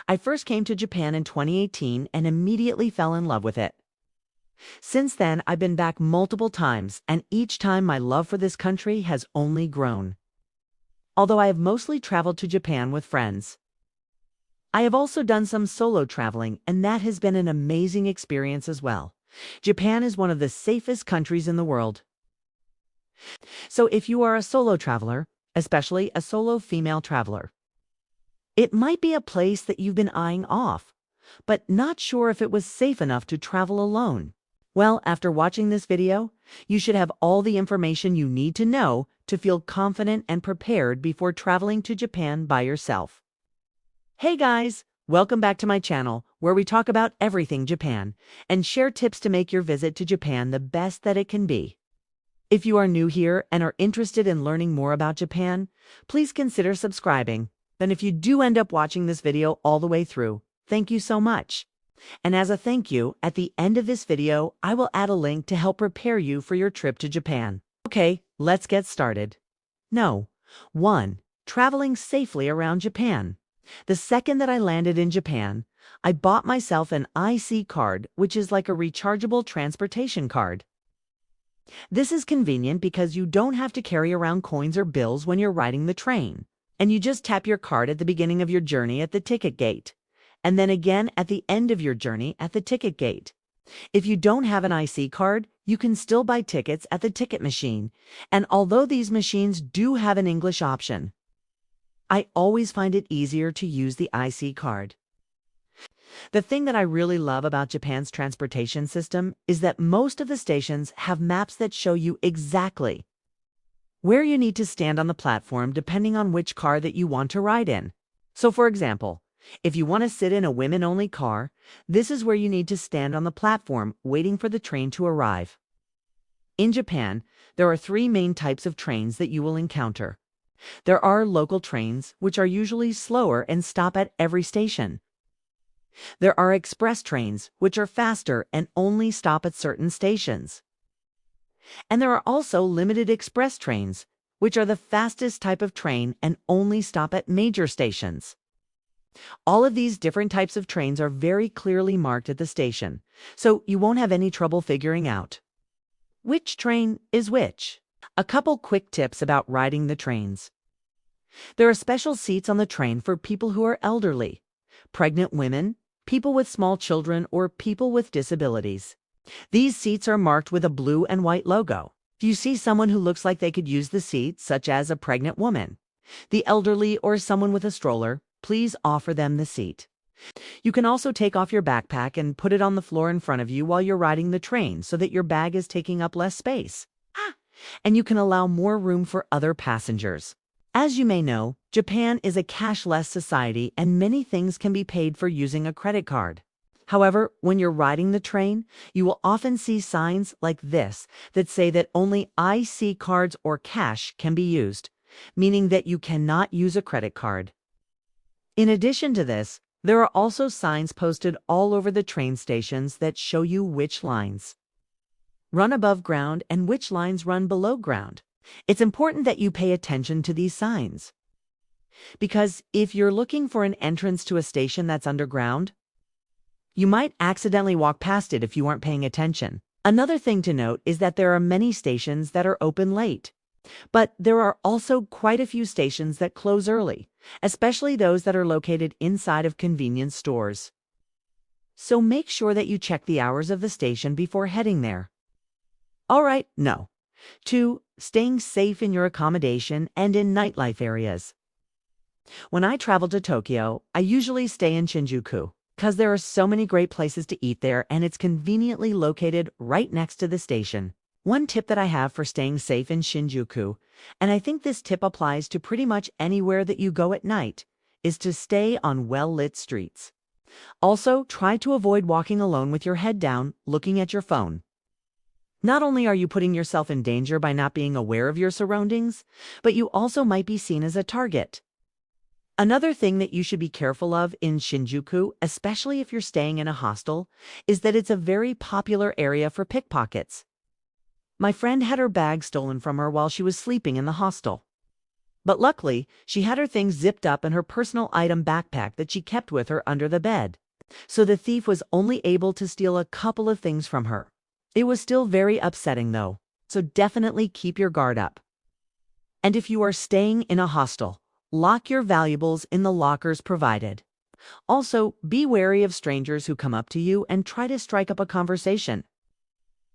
I first came to Japan in 2018 and immediately fell in love with it. Since then, I've been back multiple times, and each time my love for this country has only grown. Although I have mostly traveled to Japan with friends, I have also done some solo traveling, and that has been an amazing experience as well. Japan is one of the safest countries in the world. So if you are a solo traveler, especially a solo female traveler, it might be a place that you've been eyeing off, but not sure if it was safe enough to travel alone. Well, after watching this video, you should have all the information you need to know to feel confident and prepared before traveling to Japan by yourself. Hey guys, welcome back to my channel where we talk about everything Japan and share tips to make your visit to Japan the best that it can be. If you are new here and are interested in learning more about Japan, please consider subscribing. And if you do end up watching this video all the way through, thank you so much. And as a thank you, at the end of this video, I will add a link to help prepare you for your trip to Japan. Okay, let's get started. 1. Traveling safely around Japan. The second that I landed in Japan, I bought myself an IC card, which is like a rechargeable transportation card. This is convenient because you don't have to carry around coins or bills when you're riding the train, and you just tap your card at the beginning of your journey at the ticket gate, and then again at the end of your journey at the ticket gate. If you don't have an IC card, you can still buy tickets at the ticket machine, and although these machines do have an English option, I always find it easier to use the IC card. The thing that I really love about Japan's transportation system is that most of the stations have maps that show you exactly where you need to stand on the platform depending on which car that you want to ride in. So for example, if you want to sit in a women-only car, this is where you need to stand on the platform waiting for the train to arrive. In Japan, there are 3 main types of trains that you will encounter. There are local trains, which are usually slower and stop at every station. There are express trains, which are faster and only stop at certain stations. And there are also limited express trains, which are the fastest type of train and only stop at major stations. All of these different types of trains are very clearly marked at the station, so you won't have any trouble figuring out which train is which. A couple quick tips about riding the trains. There are special seats on the train for people who are elderly, pregnant women, people with small children, or people with disabilities. These seats are marked with a blue and white logo. If you see someone who looks like they could use the seat, such as a pregnant woman, the elderly, or someone with a stroller, please offer them the seat. You can also take off your backpack and put it on the floor in front of you while you're riding the train so that your bag is taking up less space. And you can allow more room for other passengers. As you may know, Japan is a cashless society and many things can be paid for using a credit card. However, when you're riding the train, you will often see signs like this that say that only IC cards or cash can be used, meaning that you cannot use a credit card. In addition to this, there are also signs posted all over the train stations that show you which lines run above ground and which lines run below ground. It's important that you pay attention to these signs, because if you're looking for an entrance to a station that's underground, you might accidentally walk past it if you aren't paying attention. Another thing to note is that there are many stations that are open late, but there are also quite a few stations that close early, especially those that are located inside of convenience stores. So make sure that you check the hours of the station before heading there. All right, 2. Staying safe in your accommodation and in nightlife areas. When I travel to Tokyo, I usually stay in Shinjuku because there are so many great places to eat there and it's conveniently located right next to the station. One tip that I have for staying safe in Shinjuku, and I think this tip applies to pretty much anywhere that you go at night, is to stay on well-lit streets. Also, try to avoid walking alone with your head down, looking at your phone. Not only are you putting yourself in danger by not being aware of your surroundings, but you also might be seen as a target. Another thing that you should be careful of in Shinjuku, especially if you're staying in a hostel, is that it's a very popular area for pickpockets. My friend had her bag stolen from her while she was sleeping in the hostel. But luckily, she had her things zipped up in her personal item backpack that she kept with her under the bed. So the thief was only able to steal a couple of things from her. It was still very upsetting though, so definitely keep your guard up. And if you are staying in a hostel, lock your valuables in the lockers provided. Also, be wary of strangers who come up to you and try to strike up a conversation.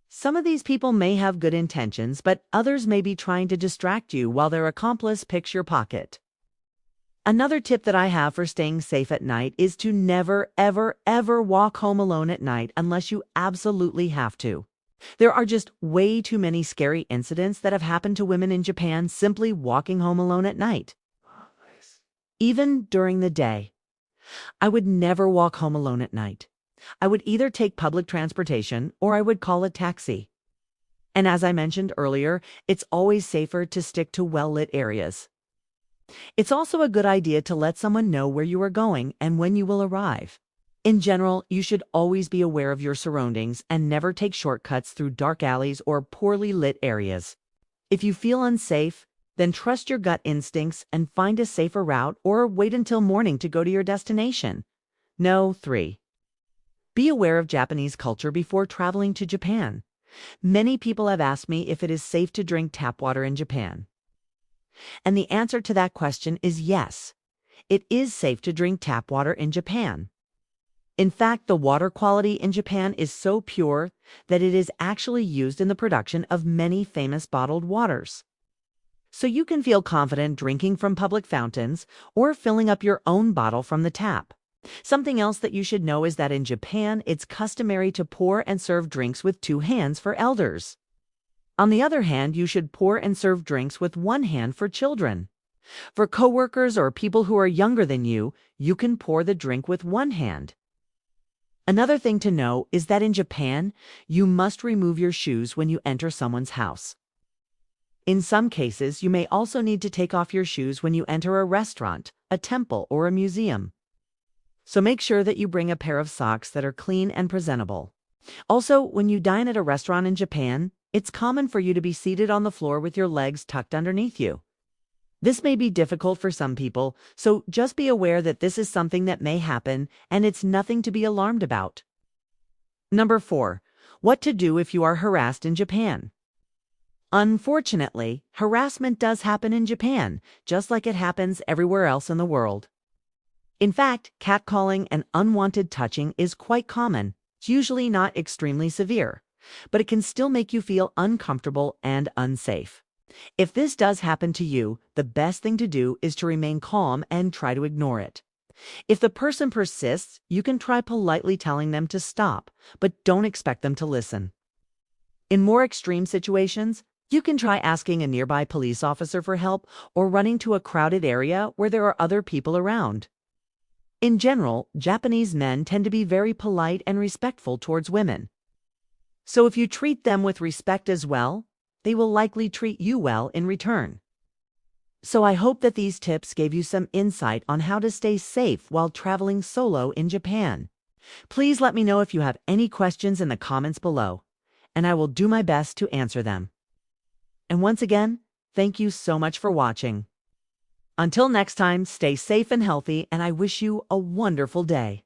Some of these people may have good intentions, but others may be trying to distract you while their accomplice picks your pocket. Another tip that I have for staying safe at night is to never, ever, ever walk home alone at night unless you absolutely have to. There are just way too many scary incidents that have happened to women in Japan simply walking home alone at night. Even during the day. I would never walk home alone at night. I would either take public transportation or I would call a taxi. And as I mentioned earlier, it's always safer to stick to well-lit areas. It's also a good idea to let someone know where you are going and when you will arrive. In general, you should always be aware of your surroundings and never take shortcuts through dark alleys or poorly lit areas. If you feel unsafe, then trust your gut instincts and find a safer route or wait until morning to go to your destination. No. 3. Be aware of Japanese culture before traveling to Japan. Many people have asked me if it is safe to drink tap water in Japan. And the answer to that question is yes. It is safe to drink tap water in Japan. In fact, the water quality in Japan is so pure that it is actually used in the production of many famous bottled waters. So you can feel confident drinking from public fountains or filling up your own bottle from the tap. Something else that you should know is that in Japan, it's customary to pour and serve drinks with 2 hands for elders. On the other hand, you should pour and serve drinks with 1 hand for children. For coworkers or people who are younger than you, you can pour the drink with 1 hand. Another thing to know is that in Japan, you must remove your shoes when you enter someone's house. In some cases, you may also need to take off your shoes when you enter a restaurant, a temple, or a museum. So make sure that you bring a pair of socks that are clean and presentable. Also, when you dine at a restaurant in Japan, it's common for you to be seated on the floor with your legs tucked underneath you. This may be difficult for some people, so just be aware that this is something that may happen and it's nothing to be alarmed about. Number 4. What to do if you are harassed in Japan. Unfortunately, harassment does happen in Japan, just like it happens everywhere else in the world. In fact, catcalling and unwanted touching is quite common. It's usually not extremely severe, but it can still make you feel uncomfortable and unsafe. If this does happen to you, the best thing to do is to remain calm and try to ignore it. If the person persists, you can try politely telling them to stop, but don't expect them to listen. In more extreme situations, you can try asking a nearby police officer for help or running to a crowded area where there are other people around. In general, Japanese men tend to be very polite and respectful towards women. So if you treat them with respect as well, they will likely treat you well in return. So I hope that these tips gave you some insight on how to stay safe while traveling solo in Japan. Please let me know if you have any questions in the comments below, and I will do my best to answer them. And once again, thank you so much for watching. Until next time, stay safe and healthy, and I wish you a wonderful day.